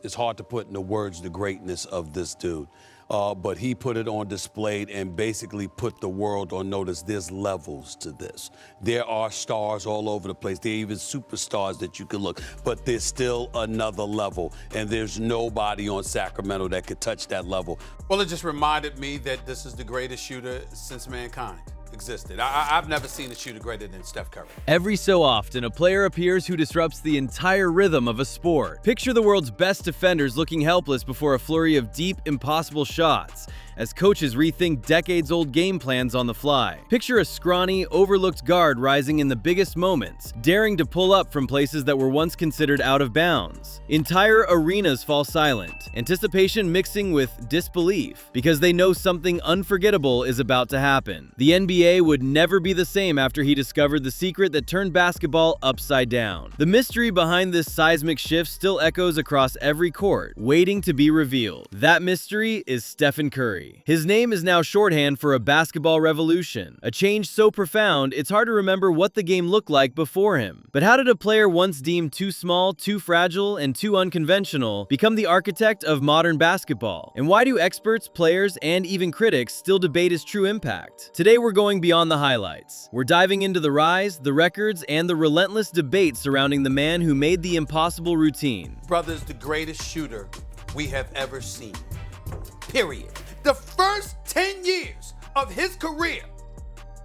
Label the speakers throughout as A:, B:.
A: It's hard to put into words the greatness of this dude. But he put it on display and basically put the world on notice. There's levels to this. There are stars all over the place. There are even superstars that you can look, but there's still another level, and there's nobody on Sacramento that could touch that level. Well, it just reminded me that this is the greatest shooter since mankind existed. I've never seen a shooter greater than Steph Curry.
B: Every so often, a player appears who disrupts the entire rhythm of a sport. Picture the world's best defenders looking helpless before a flurry of deep, impossible shots, as coaches rethink decades-old game plans on the fly. Picture a scrawny, overlooked guard rising in the biggest moments, daring to pull up from places that were once considered out of bounds. Entire arenas fall silent, anticipation mixing with disbelief, because they know something unforgettable is about to happen. The NBA would never be the same after he discovered the secret that turned basketball upside down. The mystery behind this seismic shift still echoes across every court, waiting to be revealed. That mystery is Stephen Curry. His name is now shorthand for a basketball revolution, a change so profound it's hard to remember what the game looked like before him. But how did a player once deemed too small, too fragile, and too unconventional become the architect of modern basketball? And why do experts, players, and even critics still debate his true impact? Today we're going beyond the highlights. We're diving into the rise, the records, and the relentless debate surrounding the man who made the impossible routine.
A: Brother's the greatest shooter we have ever seen. Period. The first 10 years of his career,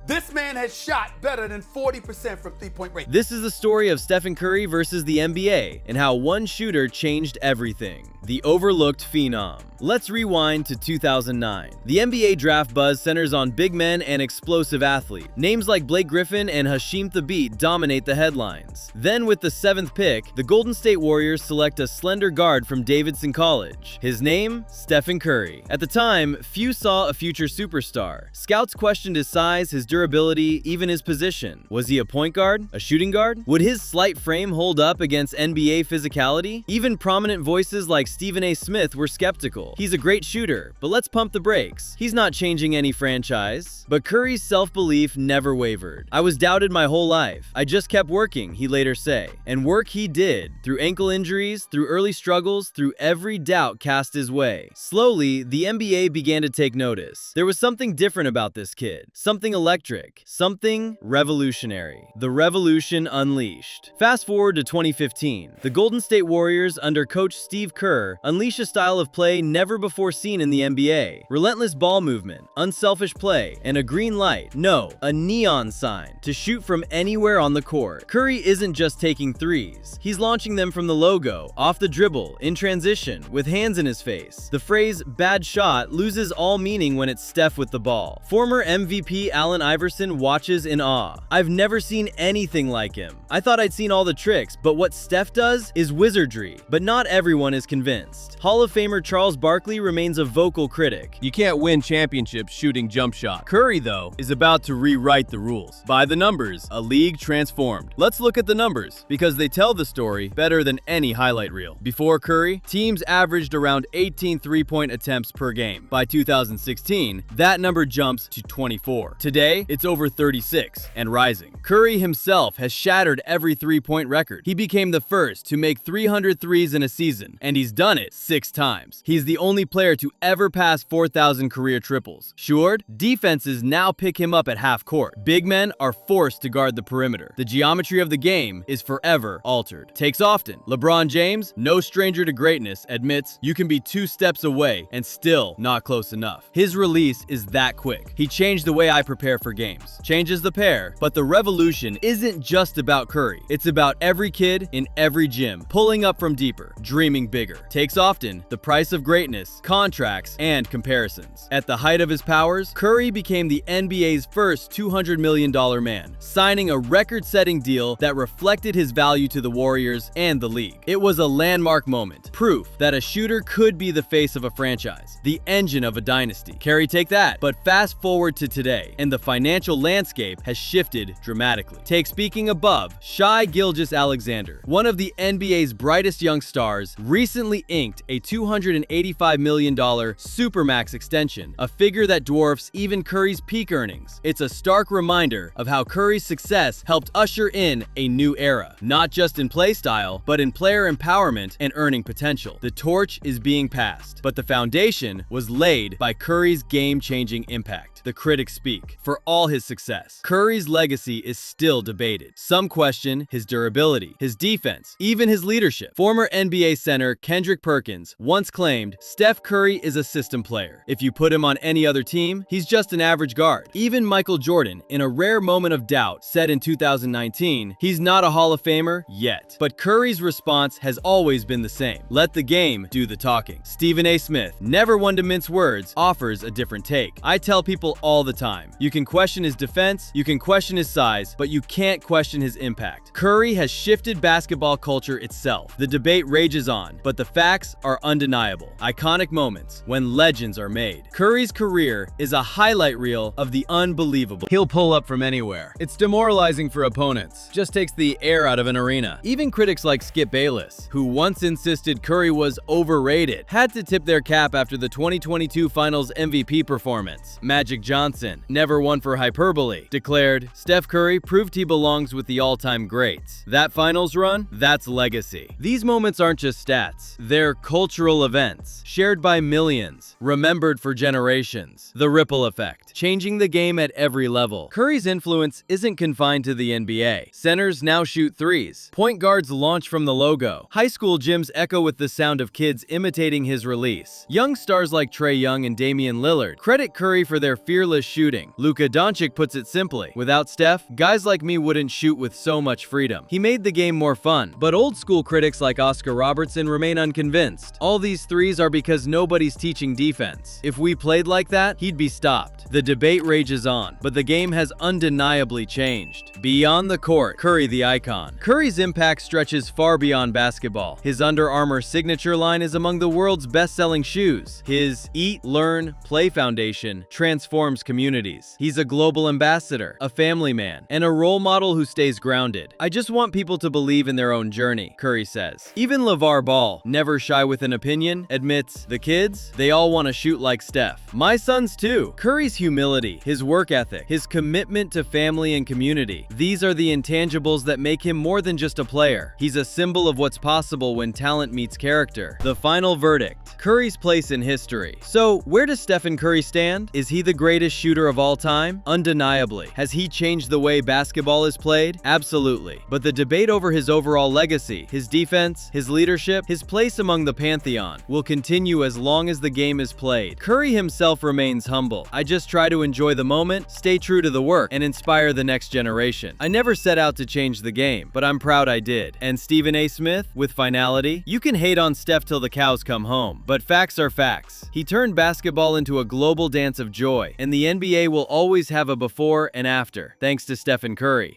A: this man has shot better than 40% from three-point range.
B: This is the story of Stephen Curry versus the NBA and how one shooter changed everything. The overlooked phenom. Let's rewind to 2009. The NBA draft buzz centers on big men and explosive athletes. Names like Blake Griffin and Hasheem Thabeet dominate the headlines. Then with the 7th pick, the Golden State Warriors select a slender guard from Davidson College. His name? Stephen Curry. At the time, few saw a future superstar. Scouts questioned his size, his durability, even his position. Was he a point guard? A shooting guard? Would his slight frame hold up against NBA physicality? Even prominent voices like StephenASmith were skeptical. He's a great shooter, but let's pump the brakes. He's not changing any franchise. But Curry's self-belief never wavered. I was doubted my whole life. I just kept working, he later say. And work he did, through ankle injuries, through early struggles, through every doubt cast his way. Slowly, the NBA began to take notice. There was something different about this kid. Something electric. Something revolutionary. The revolution unleashed. Fast forward to 2015. The Golden State Warriors, under coach Steve Kerr, unleash a style of play never before seen in the NBA. Relentless ball movement, unselfish play, and a green light, no, a neon sign, to shoot from anywhere on the court. Curry isn't just taking threes. He's launching them from the logo, off the dribble, in transition, with hands in his face. The phrase, bad shot, loses all meaning when it's Steph with the ball. Former MVP Allen Iverson watches in awe. I've never seen anything like him. I thought I'd seen all the tricks, but what Steph does is wizardry. But not everyone is convinced. Hall of Famer Charles Barkley remains a vocal critic.
C: You can't win championships shooting jump shots. Curry, though, is about to rewrite the rules. By the numbers, a league transformed. Let's look at the numbers, because they tell the story better than any highlight reel. Before Curry, teams averaged around 18 three-point attempts per game. By 2016, that number jumps to 24. Today, it's over 36 and rising. Curry himself has shattered every three-point record. He became the first to make 300 threes in a season, and he's done it 6 times. He's the only player to ever pass 4,000 career triples. Sure, defenses now pick him up at half court. Big men are forced to guard the perimeter. The geometry of the game is forever altered. Takes often. LeBron James, no stranger to greatness, admits you can be 2 steps away and still not close enough. His release is that quick. He changed the way I prepare for games. Changes the pair, but the revolution isn't just about Curry. It's about every kid in every gym, pulling up from deeper, dreaming bigger. Takes often, the price of greatness, contracts, and comparisons. At the height of his powers, Curry became the NBA's first $200 million man, signing a record-setting deal that reflected his value to the Warriors and the league. It was a landmark moment, proof that a shooter could be the face of a franchise, the engine of a dynasty. Curry, take that. But fast forward to today, and the financial landscape has shifted dramatically. Take speaking above, Shai Gilgeous-Alexander, one of the NBA's brightest young stars, recently
B: recently inked a $285 million Supermax extension, a figure that dwarfs even Curry's peak earnings. It's a stark reminder of how Curry's success helped usher in a new era, not just in play style, but in player empowerment and earning potential. The torch is being passed, but the foundation was laid by Curry's game-changing impact. The critics speak. For all his success, Curry's legacy is still debated. Some question his durability, his defense, even his leadership. Former NBA center Kendrick Perkins once claimed, "Steph Curry is a system player. If you put him on any other team, he's just an average guard." Even Michael Jordan, in a rare moment of doubt, said in 2019, "He's not a Hall of Famer yet." But Curry's response has always been the same. Let the game do the talking. StephenASmith, never one to mince words, offers a different take. "I tell people all the time, you can question his defense, you can question his size, but you can't question his impact." Curry has shifted basketball culture itself. The debate rages on, but the facts are undeniable. Iconic moments when legends are made. Curry's career is a highlight reel of the unbelievable.
C: He'll pull up from anywhere. It's demoralizing for opponents. Just takes the air out of an arena.
B: Even critics like Skip Bayless, who once insisted Curry was overrated, had to tip their cap after the 2022 Finals MVP performance. Magic Johnson, never one for hyperbole, declared, "Steph Curry proved he belongs with the all-time greats." That finals run, that's legacy. These moments aren't just stats, they're cultural events, shared by millions, remembered for generations. The ripple effect, changing the game at every level. Curry's influence isn't confined to the NBA. Centers now shoot threes. Point guards launch from the logo. High school gyms echo with the sound of kids imitating his release. Young stars like Trae Young and Damian Lillard credit Curry for their fearless shooting. Luka Doncic puts it simply, "Without Steph, guys like me wouldn't shoot with so much freedom." He made the game more fun. But old school critics like Oscar Robertson remain unconvinced. All these threes are because nobody's teaching defense. If we played like that, he'd be stopped. The debate rages on, but the game has undeniably changed. Beyond the court, Curry the icon. Curry's impact stretches far beyond basketball. His Under Armour signature line is among the world's best-selling shoes. His Eat, Learn, Play Foundation transforms communities. He's a global ambassador, a family man, and a role model who stays grounded. "I just want people to believe in their own journey," Curry says. Even LeVar Ball, never shy with an opinion, admits, "The kids, they all want to shoot like Steph. My sons too." Curry's humility, his work ethic, his commitment to family and community, these are the intangibles that make him more than just a player. He's a symbol of what's possible when talent meets character. The final verdict, Curry's place in history. So, where does Stephen Curry stand? Is he the greatest shooter of all time? Undeniably. Has he changed the way basketball is played? Absolutely. But the debate over his overall legacy, his defense, his leadership, his place among the pantheon, will continue as long as the game is played. Curry himself remains humble. "I just try to enjoy the moment, stay true to the work, and inspire the next generation. I never set out to change the game, but I'm proud I did." And StephenASmith, with finality, "You can hate on Steph till the cows come home, but facts are facts. He turned basketball into a global dance of joy, and the NBA will always have a before and after, thanks to Stephen Curry."